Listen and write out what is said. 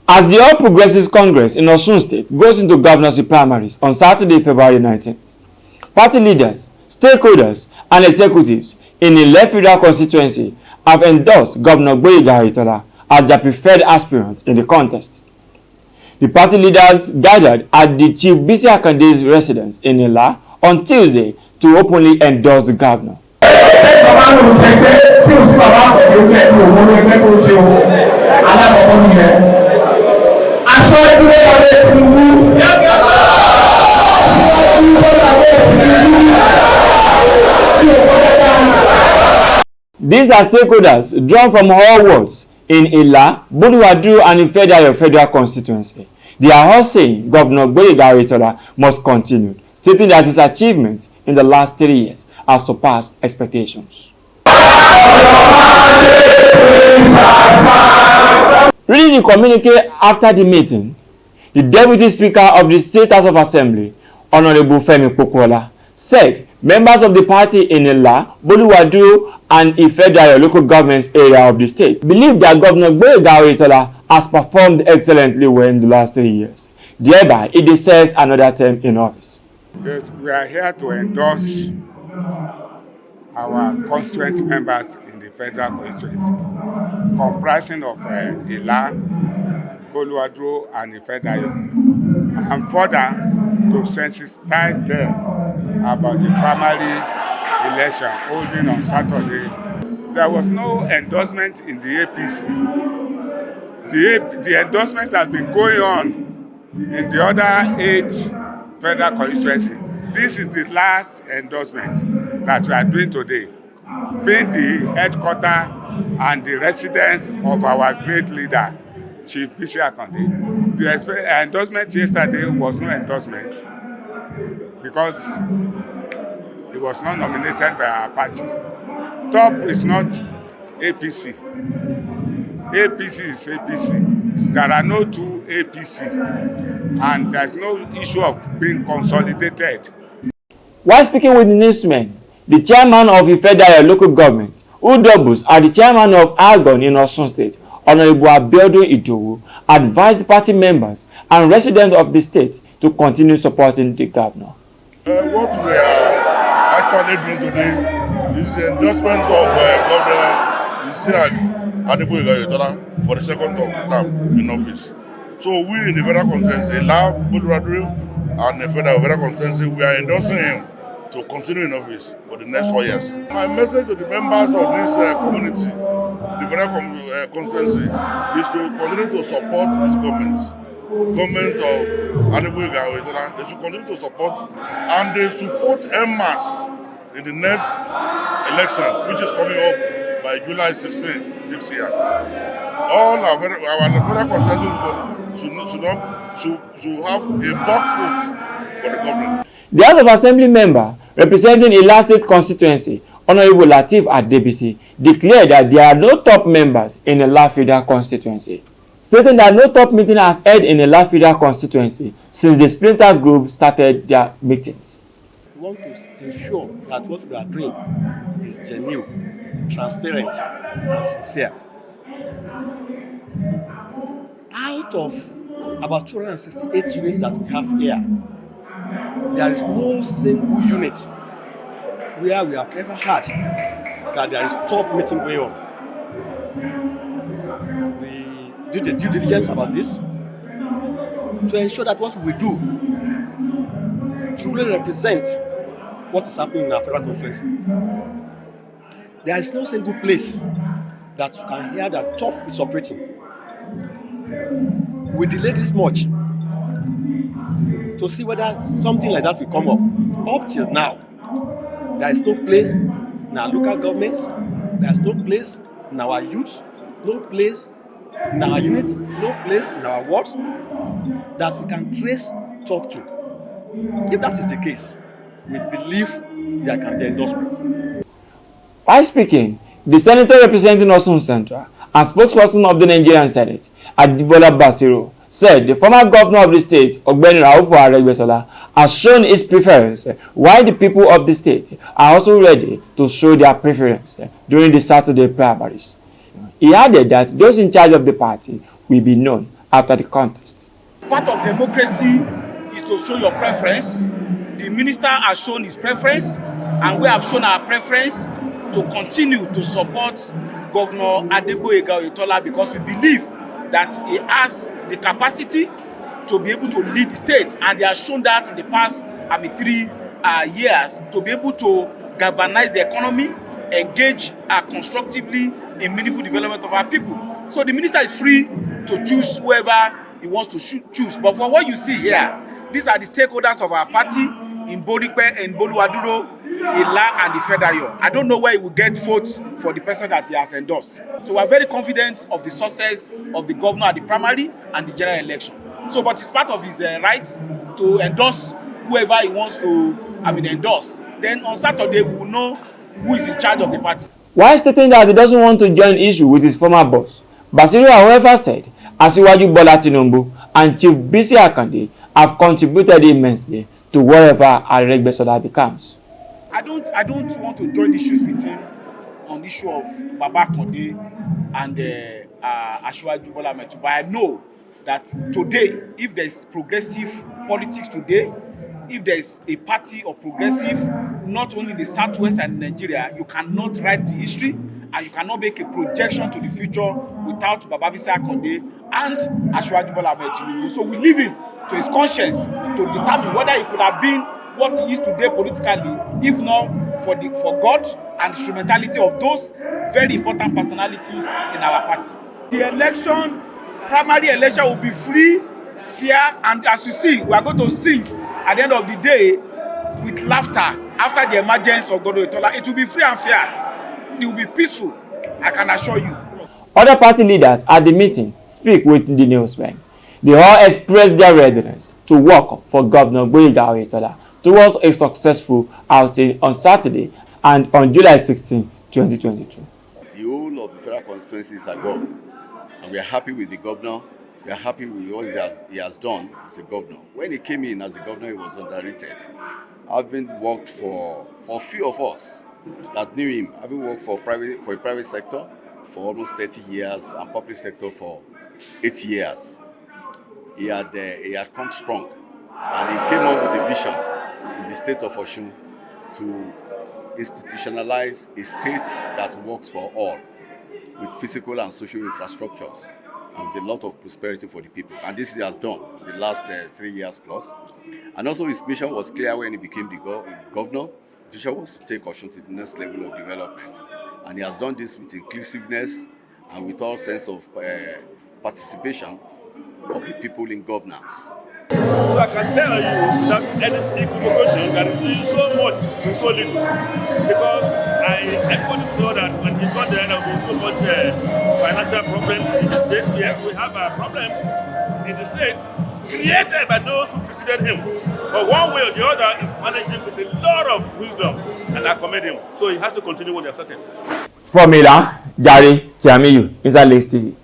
As the All Progressives Congress in Osun State goes into governorship primaries on Saturday, February 19th, party leaders, stakeholders, and executives in Ila Federal Constituency have endorsed Governor Oyetola as their preferred aspirant in the contest. The party leaders gathered at the Chief BC Akande's residence in Ila on Tuesday to openly endorse the governor. These are stakeholders drawn from all wards in Ila, Boluwadu, and in Federal Constituency. They are all saying Governor Oyetola must continue, stating that his achievements in the last 3 years have surpassed expectations. Reading the communique after the meeting, the Deputy Speaker of the State House of Assembly, Honorable Femi Pokuola, said members of the party in Ila, Boluwadu, and Federal local government area of the state believe that Governor Oyetola has performed excellently well in the last 3 years. Thereby, it deserves another term in office. Yes, we are here to endorse our constituent members in the Federal Constituency, comprising of Ila, Boluwadu, and Federal, and further to sensitize them about the primary election holding on Saturday. There was no endorsement in the APC. The endorsement has been going on in the other 8 federal constituencies. This is the last endorsement that we are doing today, being the headquarters and the residence of our great leader, Chief BC Akande. The endorsement yesterday was no endorsement because he was not nominated by our party. Top is not APC. APC is APC. There are no 2 APC, and there's no issue of being consolidated. While speaking with the newsmen, the chairman of the Federal local government, who doubles as the chairman of Algon in Osun State, Honorable Idowu, advised party members and residents of the state to continue supporting the governor. What we are actually doing today is the endorsement of Governor Oyetola for the second term in office. So we in the Federal Constituency, Ila, Boluwadu, and the Federal Constituency, we are endorsing him to continue in office for the next 4 years. My message to the members of this community, the Federal Constituency, is to continue to support this government of Oyetola. They should continue to support, and they should vote en masse in the next election, which is coming up by July 16 this year. All our Federal Constituency should have a back foot for the government. The House of Assembly member representing Ila State constituency, Honorable Lateef Adebisi, declared that there are no top members in Ila Federal constituency, stating that no top meeting has held in Ila Federal constituency since the splinter group started their meetings. We want to ensure that what we are doing is genuine, transparent, and sincere. Out of about 268 units that we have here, there is no single unit where we have ever had that there is top meeting going on. We did the due diligence about this to ensure that what we do truly represents what is happening in our federal conference. There is no single place that you can hear that top is operating. We delayed this much to see whether something like that will come up. Up till now, there is no place in our local governments, there is no place in our youth, no place in our units, no place in our wards that we can trace top to. If that is the case, we believe there can be endorsements. While speaking, the senator representing Osun Central and spokesperson of the Nigerian Senate, Adibola Basiro, said the former governor of the state, Ogbeni Aregbesola, has shown his preference, while the people of the state are also ready to show their preference during the Saturday primaries. He added that those in charge of the party will be known after the contest. Part of democracy is to show your preference. The minister has shown his preference, and we have shown our preference to continue to support Governor Adegboyega Oyetola because we believe that he has the capacity to be able to lead the state, and he has shown that in the past 3 years to be able to galvanize the economy, engage constructively in meaningful development of our people. So the minister is free to choose whoever he wants to choose. But for what you see here, these are the stakeholders of our party in Borikpe and Boluwaduro, Ila, and the Federal. I don't know where he will get votes for the person that he has endorsed. So we are very confident of the success of the governor at the primary and the general election. So, but it's part of his rights to endorse whoever he wants to endorse. Then on Saturday, we will know who is in charge of the party. While stating that he doesn't want to join issue with his former boss, Basiru, however, said Asiwaju Bola Tinubu and Chief Bisi Akande have contributed immensely to wherever Aregbesola becomes. I don't want to join issues with him on the issue of Baba Konde and Asiwaju Bola Tinubu. But I know that today, if there is progressive politics today, if there is a party of progressive, not only in the Southwest and Nigeria, you cannot write the history and you cannot make a projection to the future without Baba Bisi Akande and Asiwaju Bola Tinubu. So we leave him to his conscience to determine whether he could have been what he is today politically, if not for God and the instrumentality of those very important personalities in our party. The election, primary election, will be free, fair, and as you see, we are going to sing at the end of the day with laughter after the emergence of Governor Oyetola. It will be free and fair. It will be peaceful, I can assure you. Other party leaders at the meeting speak with the newsmen. They all expressed their readiness to work for Governor Gboyega Oyetola towards a successful outing on Saturday and on July 16, 2022. The whole of the federal constituencies are gone, and we are happy with the governor. We are happy with what he has done as a governor. When he came in as a governor, he was underrated. Having worked for a few of us that knew him, having worked for a private sector for almost 30 years and public sector for 8 years, he had come strong, and he came up with a vision in the state of Osun to institutionalize a state that works for all, with physical and social infrastructures, and with a lot of prosperity for the people. And this he has done the last 3 years plus. And also his mission was clear when he became the governor. The vision was to take Osun to the next level of development. And he has done this with inclusiveness and with all sense of participation of the people in governance. So I can tell you that any equivocation that is doing so much with so little. Because everybody thought that when he got there, there would be so much financial problems in the state. We have problems in the state created by those who preceded him. But one way or the other is managing with a lot of wisdom, and I commend him. So he has to continue what he has started. From Ila, Jare Tiamiyu, Inside Lakes TV.